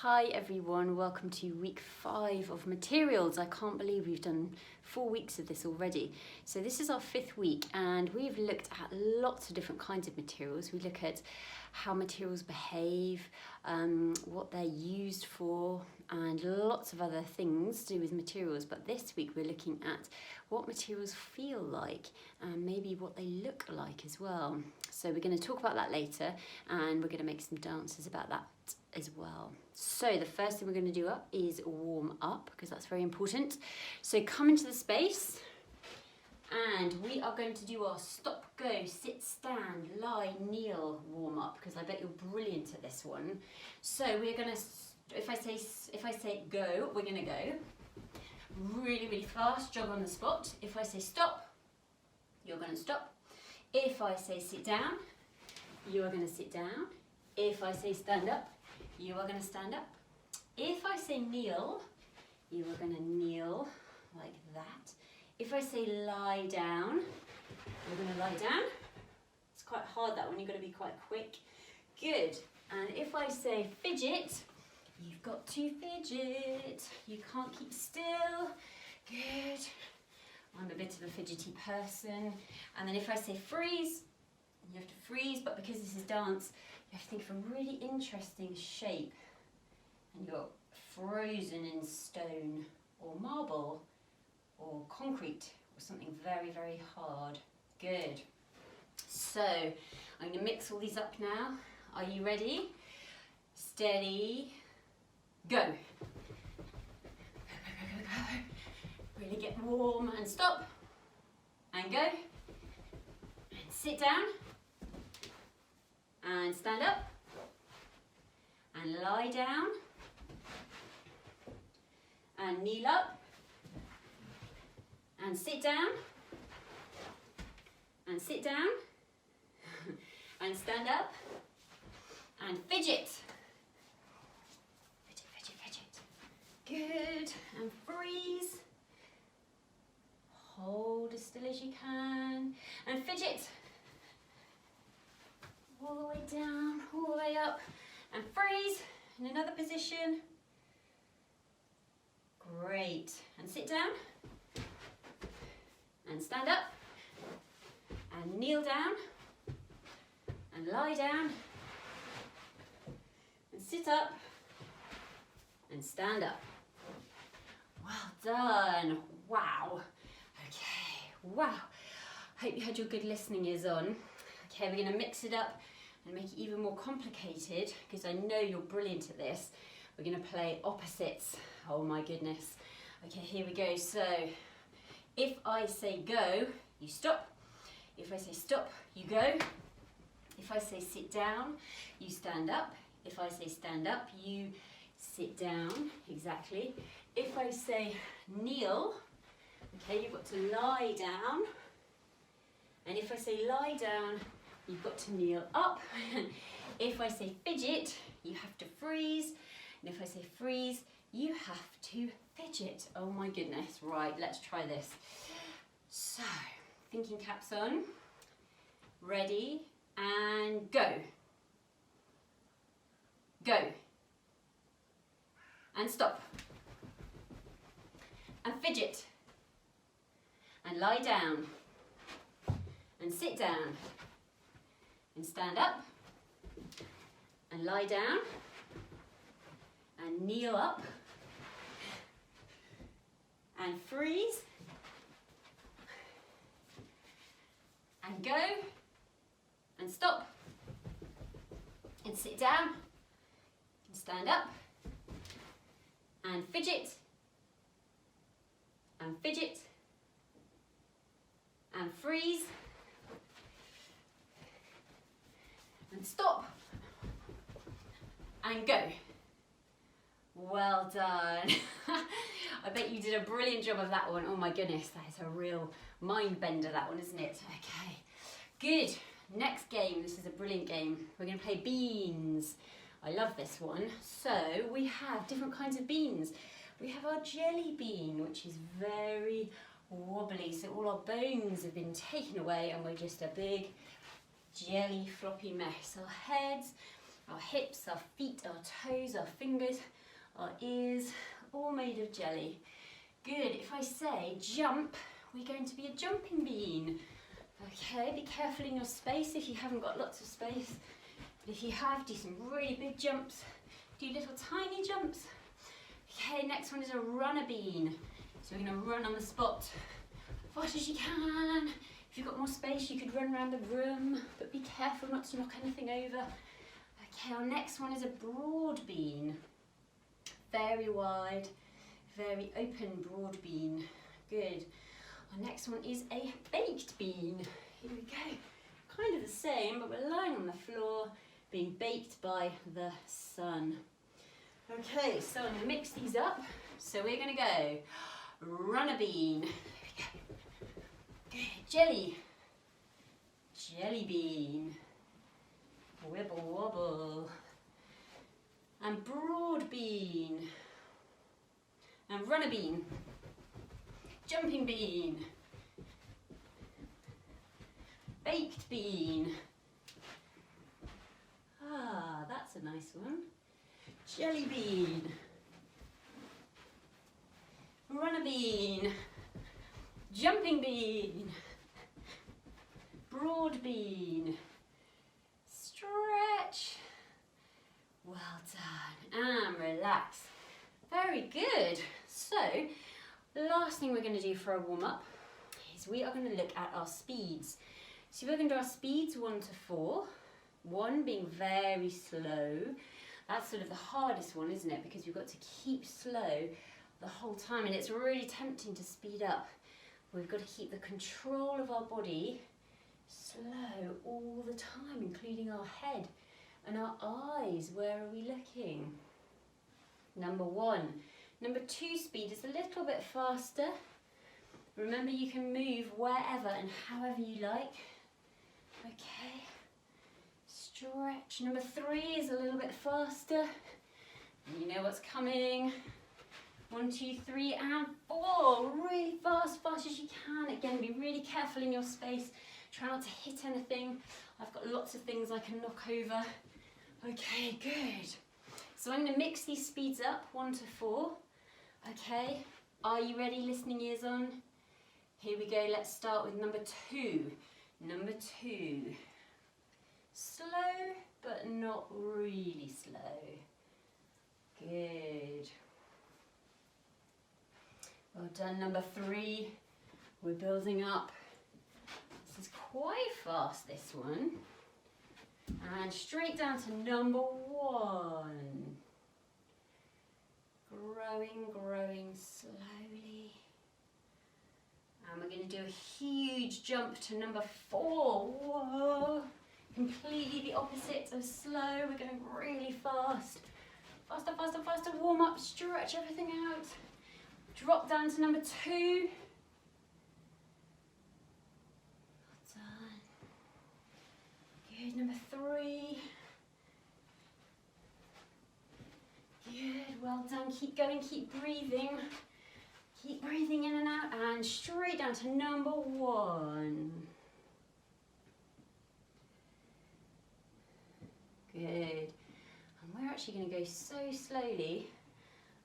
Hi everyone, welcome to week 5 of materials. I can't believe we've done 4 weeks of this already. So this is our 5th week and we've looked at lots of different kinds of materials. We look at how materials behave, what they're used for, and lots of other things to do with materials. But this week we're looking at what materials feel like and maybe what they look like as well. So we're going to talk about that later and we're going to make some dances about that as well. So the first thing we're going to do is warm up because that's very important. So come into the space and we are going to do our stop, go, sit, stand, lie, kneel warm up because I bet you're brilliant at this one. So we're going to, if I say go, we're going to go really, really fast, jog on the spot. If I say stop, you're going to stop. If I say sit down, you are going to sit down. If I say stand up, you are going to stand up. If I say kneel, you are going to kneel like that. If I say lie down, you're going to lie down. It's quite hard, that one, you've got to be quite quick. Good. And if I say fidget, you've got to fidget. You can't keep still. Good. I'm a bit of a fidgety person. And then if I say freeze, you have to freeze, but because this is dance, you have to think of a really interesting shape. And you're frozen in stone or marble or concrete or something very, very hard. Good. So I'm going to mix all these up now. Are you ready? Steady, go. Go, go, go, go. Really get warm and stop and go and sit down and stand up and lie down and kneel up and sit down and sit down and stand up and fidget. Fidget, fidget, fidget. Good. And freeze. Hold as still as you can and fidget. All the way down, all the way up and freeze in another position. Great. And sit down and stand up and kneel down and lie down and sit up and stand up. Well done. Wow. Okay. Wow. Hope you had your good listening ears on. Okay, we're going to mix it up and make it even more complicated because I know you're brilliant at this. We're going to play opposites. Oh my goodness. Okay, here we go. So if I say go, you stop. If I say stop, you go. If I say sit down, you stand up. If I say stand up, you sit down. Exactly. If I say kneel, okay, you've got to lie down. And if I say lie down, you've got to kneel up. If I say fidget, you have to freeze. And if I say freeze, you have to fidget. Oh my goodness. Right, let's try this. So, thinking caps on. Ready and go. Go. And stop. And fidget. And lie down. And sit down. And stand up. And lie down. And kneel up. And freeze. And go. And stop. And sit down. And stand up. And fidget. And fidget. And freeze. And stop. And go. Well done. I bet you did a brilliant job of that one. Oh my goodness, that is a real mind bender, that one, isn't it? Okay, good. Next game, this is a brilliant game. We're going to play beans. I love this one. So we have different kinds of beans. We have our jelly bean, which is very wobbly. So all our bones have been taken away and we're just a big jelly floppy mess. Our heads Our hips, our feet, our toes, our fingers, our ears, all made of jelly. Good. If I say jump, we're going to be a jumping bean. Okay, be careful in your space if you haven't got lots of space. But if you have, do some really big jumps. Do little tiny jumps. Okay, next one is a runner bean. So we're going to run on the spot fast as you can. If you've got more space, you could run around the room, but be careful not to knock anything over. Okay, our next one is a broad bean. Very wide, very open broad bean. Good. Our next one is a baked bean. Here we go. Kind of the same, but we're lying on the floor, being baked by the sun. Okay, so I'm going to mix these up. So we're going to go runner bean. Here we go. Good. Jelly. Jelly bean. Wibble wobble. And broad bean. And runner bean. Jumping bean. Baked bean. Ah, that's a nice one. Jelly bean. Runner bean. Jumping bean. Broad bean. Stretch. Well done. And relax. Very good. So, the last thing we're going to do for a warm-up is we are going to look at our speeds. So we're going to do our speeds 1 to 4. 1 being very slow. That's sort of the hardest one, isn't it? Because we've got to keep slow the whole time, and it's really tempting to speed up. We've got to keep the control of our body slow all the time, including our head and our eyes. Where are we looking? Number 1. Number 2 speed is a little bit faster. Remember, you can move wherever and however you like. Okay. Stretch. Number 3 is a little bit faster. You know what's coming. 1, 2, 3, and 4. Really fast, fast as you can. Again, be really careful in your space. Try not to hit anything. I've got lots of things I can knock over. Okay, good. So I'm going to mix these speeds up, 1 to 4. Okay, are you ready? Listening ears on. Here we go. Let's start with number 2. Number 2. Slow, but not really slow. Good. Well done. Number 3. We're building up. This is quite fast, this one. And straight down to number 1. Growing, growing slowly. And we're going to do a huge jump to number 4. Whoa! Completely the opposite of slow. We're going really fast. Faster, faster, faster. Warm up, stretch everything out. Drop down to number 2. Well done. Good, number 3. Good, well done. Keep going, keep breathing. Keep breathing in and out, and straight down to number 1. Good. And we're actually going to go so slowly,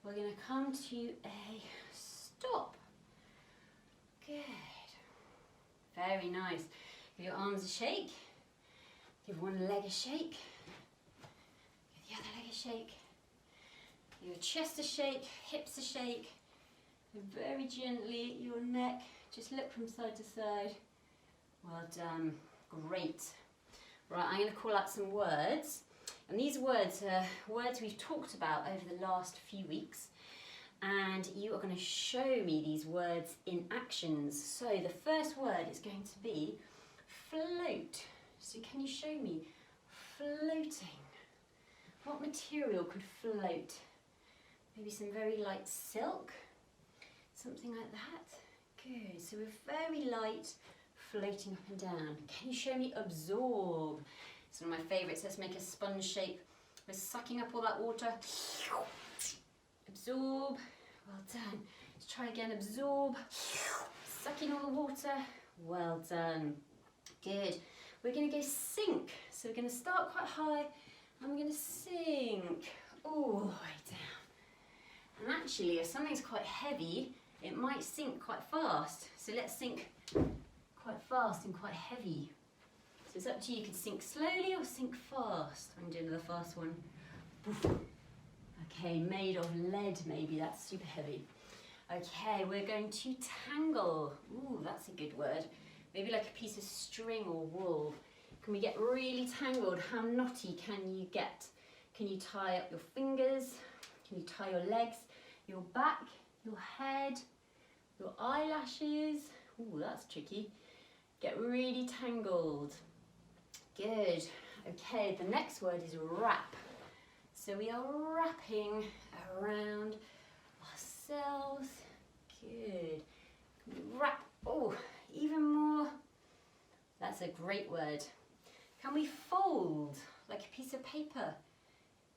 we're going to come to a stop. Good. Very nice. Give your arms a shake. Give one leg a shake. Give the other leg a shake. Give your chest a shake, hips a shake. And very gently, your neck, just look from side to side. Well done. Great. Right, I'm going to call out some words. And these words are words we've talked about over the last few weeks. And you are going to show me these words in actions. So the first word is going to be float. So can you show me floating? What material could float? Maybe some very light silk? Something like that? Good. So we're very light, floating up and down. Can you show me absorb? It's one of my favourites. Let's make a sponge shape. We're sucking up all that water. Absorb. Well done. Let's try again. Absorb. Sucking all the water. Well done. Good. We're going to go sink. So we're going to start quite high I'm going to sink all the way down. And actually, if something's quite heavy, it might sink quite fast. So let's sink quite fast and quite heavy. So it's up to you. You can sink slowly or sink fast. I'm going to do another fast one. Okay, made of lead maybe, that's super heavy. Okay, we're going to tangle. Ooh, that's a good word. Maybe like a piece of string or wool. Can we get really tangled? How knotty can you get? Can you tie up your fingers? Can you tie your legs, your back, your head, your eyelashes? Ooh, that's tricky. Get really tangled. Good. Okay, the next word is wrap. So we are wrapping around ourselves. Good. Wrap. Oh, even more. That's a great word. Can we fold like a piece of paper?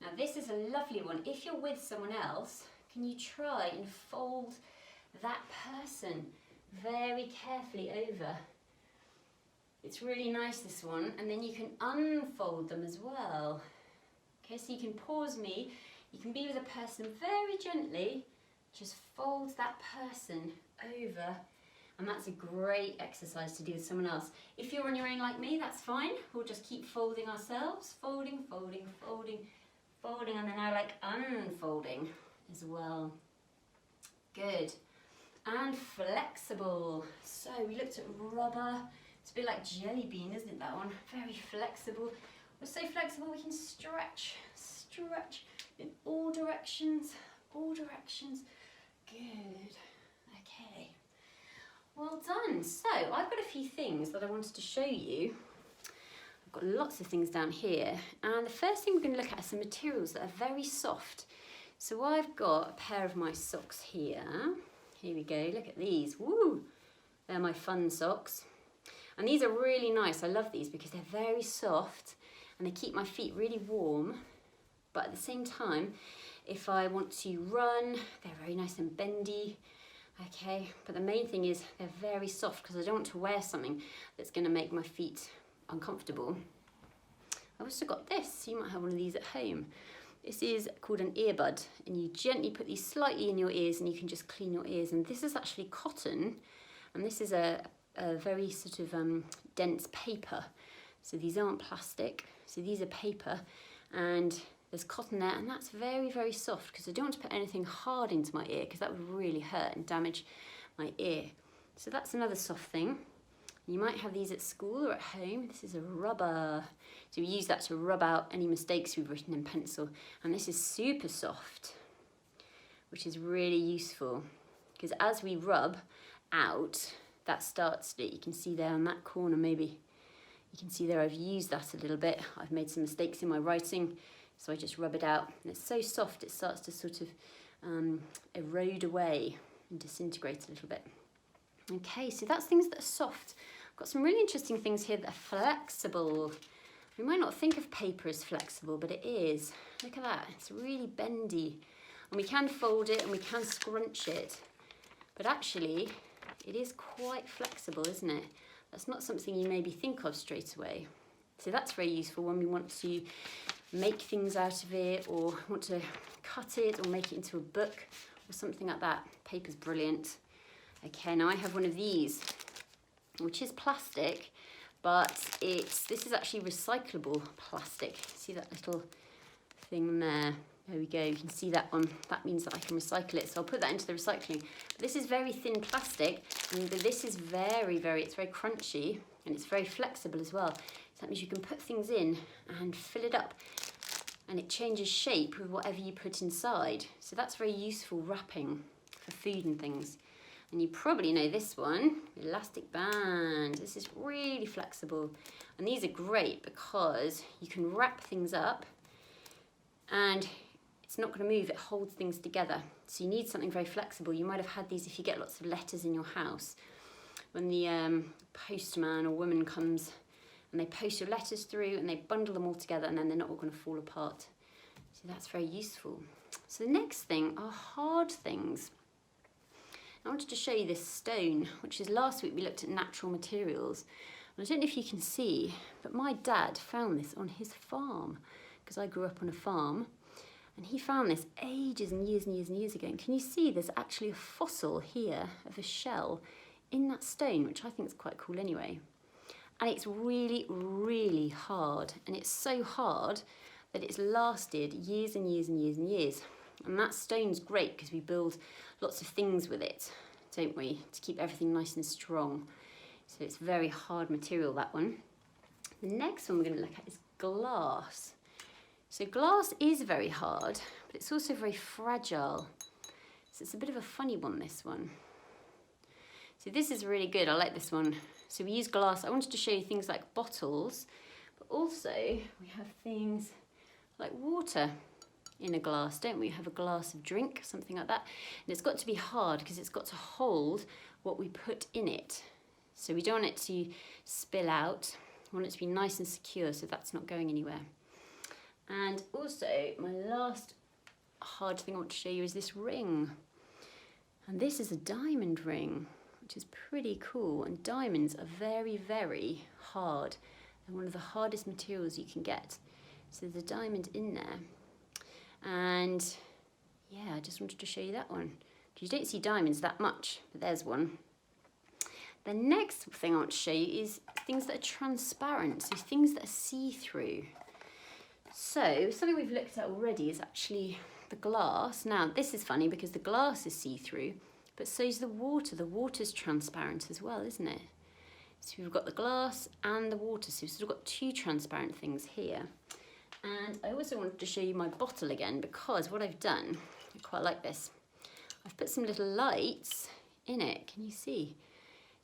Now this is a lovely one. If you're with someone else, can you try and fold that person very carefully over? It's really nice, this one. And then you can unfold them as well. Okay, so you can pause me. You can be with a person very gently. Just fold that person over. And that's a great exercise to do with someone else. If you're on your own like me, that's fine. We'll just keep folding ourselves. Folding, folding, folding, folding, and then I like unfolding as well. Good. And flexible. So we looked at rubber. It's a bit like jelly bean, isn't it, that one? Very flexible. We're so flexible we can stretch in all directions, all directions. Good. Okay. Well done. So I've got a few things that I wanted to show you. I've got lots of things down here. And the first thing we're going to look at are some materials that are very soft. So I've got a pair of my socks here. Here we go. Look at these. Woo! They're my fun socks. And these are really nice. I love these because they're very soft and they keep my feet really warm. But at the same time, if I want to run, they're very nice and bendy. Okay, but the main thing is they're very soft because I don't want to wear something that's going to make my feet uncomfortable. I've also got this. You might have one of these at home. This is called an earbud, and you gently put these slightly in your ears and you can just clean your ears. And this is actually cotton, and this is a very sort of dense paper. So these aren't plastic, so these are paper, and there's cotton there, and that's very, very soft because I don't want to put anything hard into my ear because that would really hurt and damage my ear. So that's another soft thing. You might have these at school or at home. This is a rubber. So we use that to rub out any mistakes we've written in pencil. And this is super soft, which is really useful because as we rub out, that starts to, you can see there on that corner maybe, you can see there I've used that a little bit. I've made some mistakes in my writing. So I just rub it out, and it's so soft it starts to sort of erode away and disintegrate a little bit. Okay, so that's things that are soft. I've got some really interesting things here that are flexible. We might not think of paper as flexible, but it is. Look at that, it's really bendy. And we can fold it and we can scrunch it, but actually it is quite flexible, isn't it? That's not something you maybe think of straight away. So that's very useful when we want to make things out of it or want to cut it or make it into a book or something like that. Paper's brilliant. Okay, now I have one of these, which is plastic, but this is actually recyclable plastic. See that little thing there? There we go, you can see that one. That means that I can recycle it, so I'll put that into the recycling. But this is very thin plastic, and this is it's very crunchy, and it's very flexible as well. So that means you can put things in and fill it up, and it changes shape with whatever you put inside. So that's very useful wrapping for food and things. And you probably know this one, elastic band. This is really flexible. And these are great because you can wrap things up and it's not going to move, it holds things together. So you need something very flexible. You might have had these if you get lots of letters in your house. When the postman or woman comes and they post your letters through and they bundle them all together and then they're not all going to fall apart. So that's very useful. So the next thing are hard things. I wanted to show you this stone, which is last week we looked at natural materials. And I don't know if you can see, but my dad found this on his farm because I grew up on a farm, and he found this ages and years and years and years ago. And can you see there's actually a fossil here of a shell in that stone, which I think is quite cool anyway. And it's really, really hard. And it's so hard that it's lasted years and years and years and years. And that stone's great because we build lots of things with it, don't we? To keep everything nice and strong. So it's very hard material, that one. The next one we're going to look at is glass. So glass is very hard, but it's also very fragile. So it's a bit of a funny one, this one. So this is really good. I like this one. So we use glass. I wanted to show you things like bottles, but also we have things like water in a glass, don't we? Have a glass of drink, something like that. And it's got to be hard because it's got to hold what we put in it. So we don't want it to spill out. We want it to be nice and secure so that's not going anywhere. And also, my last hard thing I want to show you is this ring. And this is a diamond ring, which is pretty cool. And diamonds are very, very hard. They're one of the hardest materials you can get. So there's a diamond in there. And yeah, I just wanted to show you that one. You don't see diamonds that much, but there's one. The next thing I want to show you is things that are transparent, so things that are see-through. So something we've looked at already is actually the glass. Now this is funny because the glass is see-through, but so is the water. The water's transparent as well, isn't it? So we've got the glass and the water, so we've sort of got two transparent things here. And I also wanted to show you my bottle again because what I've done, I quite like this. I've put some little lights in it, can you see?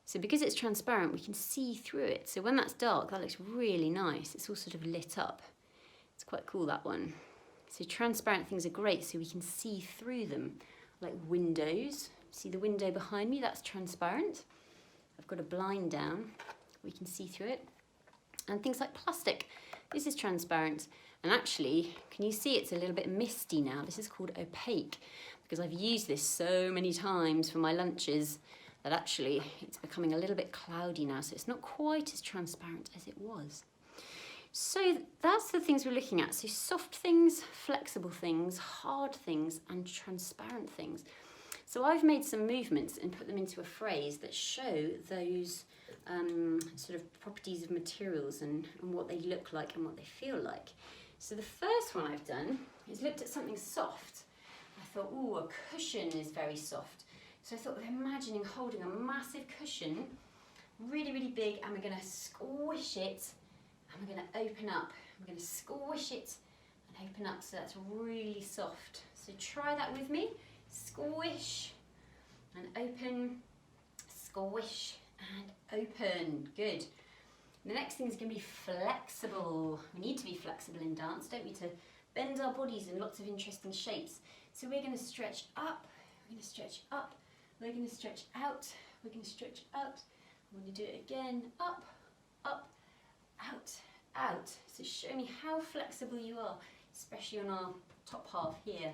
So because it's transparent, we can see through it. So when that's dark, that looks really nice. It's all sort of lit up. It's quite cool, that one. So transparent things are great so we can see through them, like windows. See the window behind me? That's transparent. I've got a blind down. We can see through it. And things like plastic. This is transparent. And actually, can you see it's a little bit misty now? This is called opaque because I've used this so many times for my lunches that actually it's becoming a little bit cloudy now. So it's not quite as transparent as it was. So that's the things we're looking at. So soft things, flexible things, hard things, and transparent things. So I've made some movements and put them into a phrase that show those sort of properties of materials and what they look like and what they feel like. So the first one I've done is looked at something soft. I thought, ooh, a cushion is very soft. So I thought of imagining holding a massive cushion, really, really big, and we're going to squish it, and we're going to open up. We're going to squish it and open up, so that's really soft. So try that with me. Squish and open, squish and open. Good. The next thing is going to be flexible. We need to be flexible in dance, don't we, to bend our bodies in lots of interesting shapes. So we're going to stretch up, we're going to stretch up, we're going to stretch out, we're going to stretch out. I'm going to do it again. Up, up, out, out. So show me how flexible you are, especially on our top half here.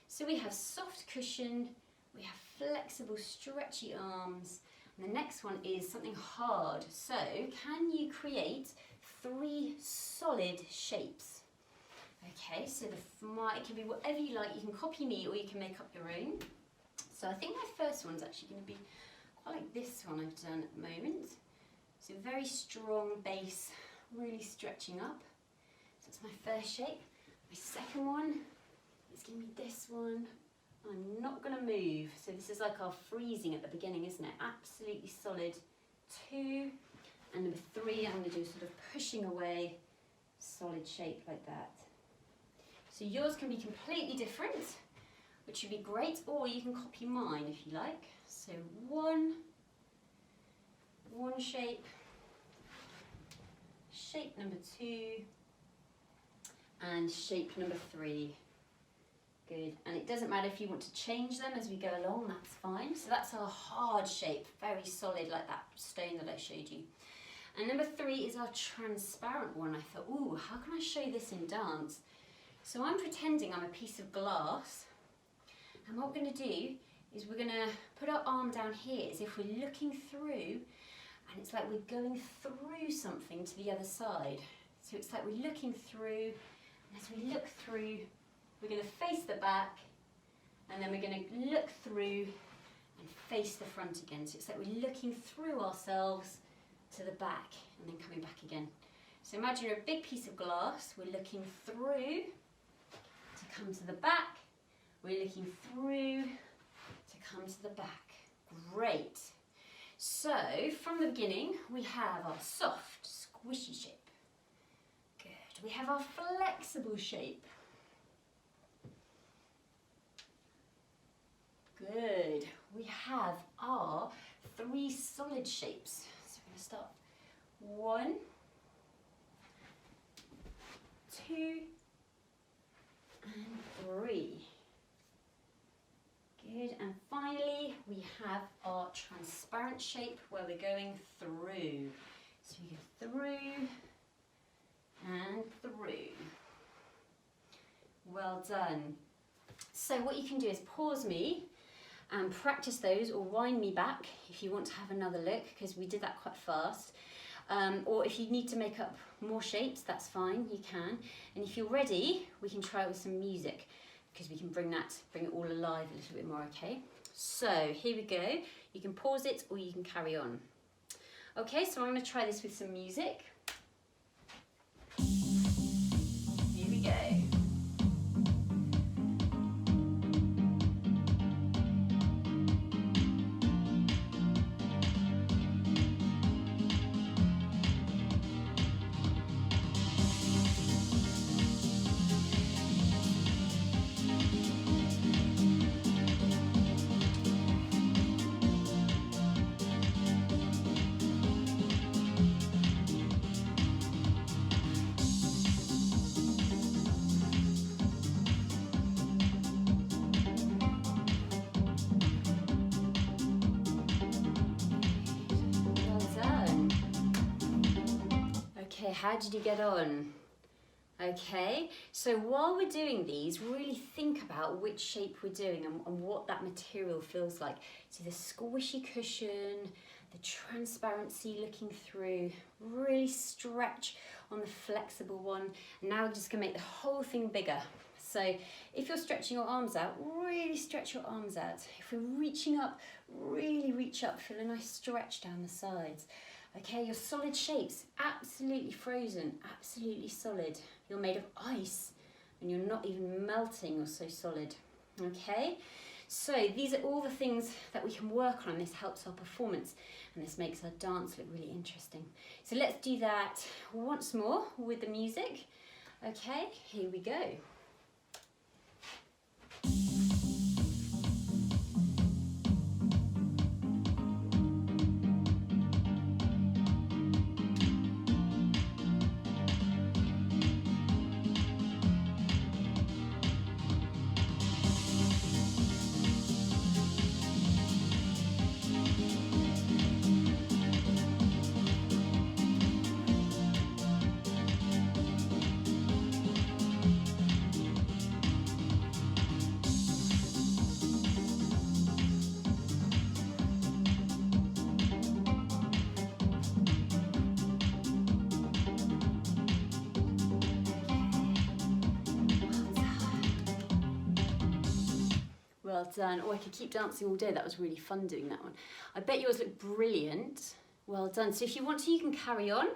So we have soft cushion, we have flexible, stretchy arms. And the next one is something hard. So can you create 3 solid shapes? Okay, so it can be whatever you like. You can copy me or you can make up your own. So I think my first one's actually going to be quite like this one I've done at the moment. So very strong base, really stretching up. So that's my first shape. My second one is going to be this one. I'm not going to move. So this is like our freezing at the beginning, isn't it? Absolutely solid. 2. And number 3, I'm going to do sort of pushing away, solid shape like that. So yours can be completely different, which would be great, or you can copy mine if you like. So one shape, shape number 2, and shape number 3. Good, and it doesn't matter if you want to change them as we go along, that's fine. So that's our hard shape, very solid like that stone that I showed you. And number 3 is our transparent one. I thought, ooh, how can I show this in dance? So I'm pretending I'm a piece of glass, and what we're going to do is we're going to put our arm down here as if we're looking through, and it's like we're going through something to the other side. So it's like we're looking through As we look through, we're going to face the back, and then we're going to look through and face the front again. So it's like we're looking through ourselves to the back and then coming back again. So imagine you're a big piece of glass, we're looking through to come to the back, we're looking through to come to the back. Great. So from the beginning, we have our soft, squishy shape. Good. We have our flexible shape. Good. We have our 3 solid shapes. So we're going to start 1, 2, and 3. Good, and finally we have our transparent shape where we're going through. So we go through and through. Well done. So what you can do is pause me and practice those, or wind me back if you want to have another look, because we did that quite fast. Or if you need to make up more shapes, that's fine, you can. And if you're ready, we can try it with some music, because we can bring it all alive a little bit more, okay? So here we go. You can pause it or you can carry on. Okay, so I'm going to try this with some music. Here we go. Okay, how did you get on? Okay, so while we're doing these, really think about which shape we're doing and what that material feels like. So the squishy cushion, the transparency looking through, really stretch on the flexible one. And now we're just gonna make the whole thing bigger. So if you're stretching your arms out, really stretch your arms out. If we're reaching up, really reach up, feel a nice stretch down the sides. Okay, your solid shapes, absolutely frozen, absolutely solid. You're made of ice and you're not even melting, you're so solid. Okay, so these are all the things that we can work on, and this helps our performance and this makes our dance look really interesting. So let's do that once more with the music. Okay, here we go. Well done. Oh, I could keep dancing all day. That was really fun doing that one. I bet yours look brilliant. Well done. So if you want to, you can carry on,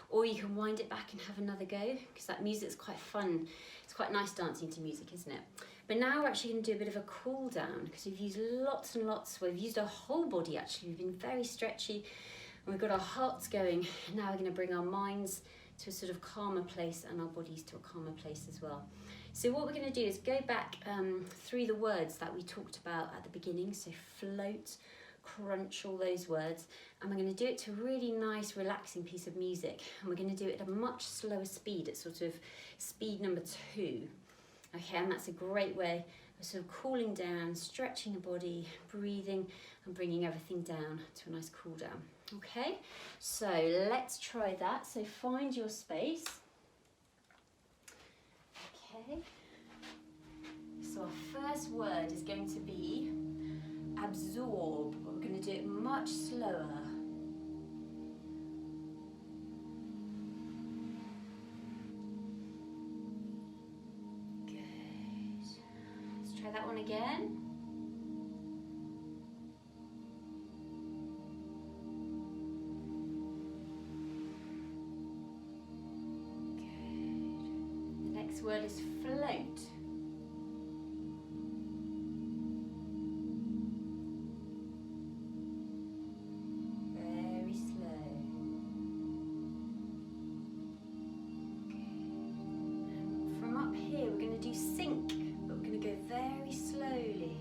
or you can wind it back and have another go, because that music's quite fun. It's quite nice dancing to music, isn't it? But now we're actually going to do a bit of a cool down, because we've used lots and lots. We've used our whole body actually. We've been very stretchy, and we've got our hearts going. And now we're going to bring our minds to a sort of calmer place and our bodies to a calmer place as well. So what we're going to do is go back through the words that we talked about at the beginning. So float, crunch, all those words. And we're going to do it to a really nice, relaxing piece of music. And we're going to do it at a much slower speed, at sort of speed number 2. Okay, and that's a great way of sort of cooling down, stretching the body, breathing, and bringing everything down to a nice cool down. Okay, so let's try that. So find your space. Okay, so our first word is going to be absorb. We're going to do it much slower. that one again. Good. The next word is float. Very slowly.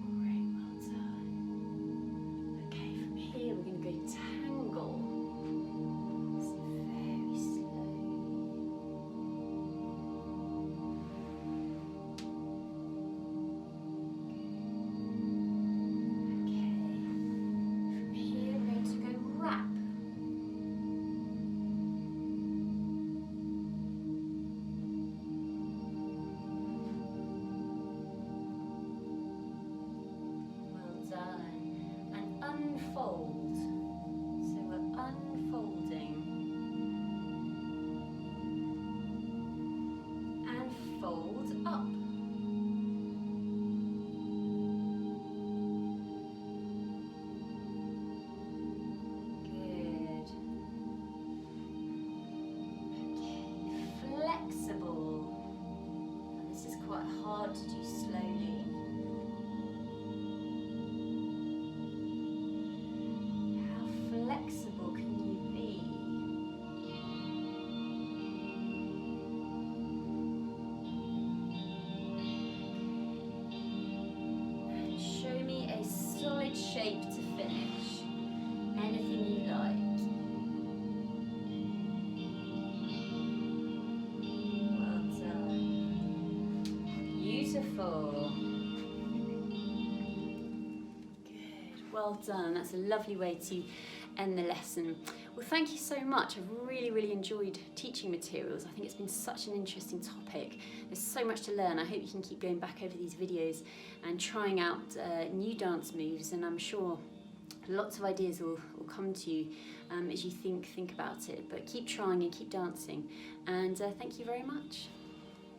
Great, well done. Okay, from here we're going to go tangle. So very slowly. Unfold. So we're unfolding and fold up. Good. Okay, flexible. And this is quite hard to do slowly. Flexible can you be? And show me a solid shape to finish. Anything you like. Well done. Beautiful. Good. Well done. That's a lovely way to end the lesson. Well, thank you so much. I've really enjoyed teaching materials. I think it's been such an interesting topic. There's so much to learn. I hope you can keep going back over these videos and trying out new dance moves, and I'm sure lots of ideas will come to you as you think about it. But keep trying and keep dancing, and thank you very much.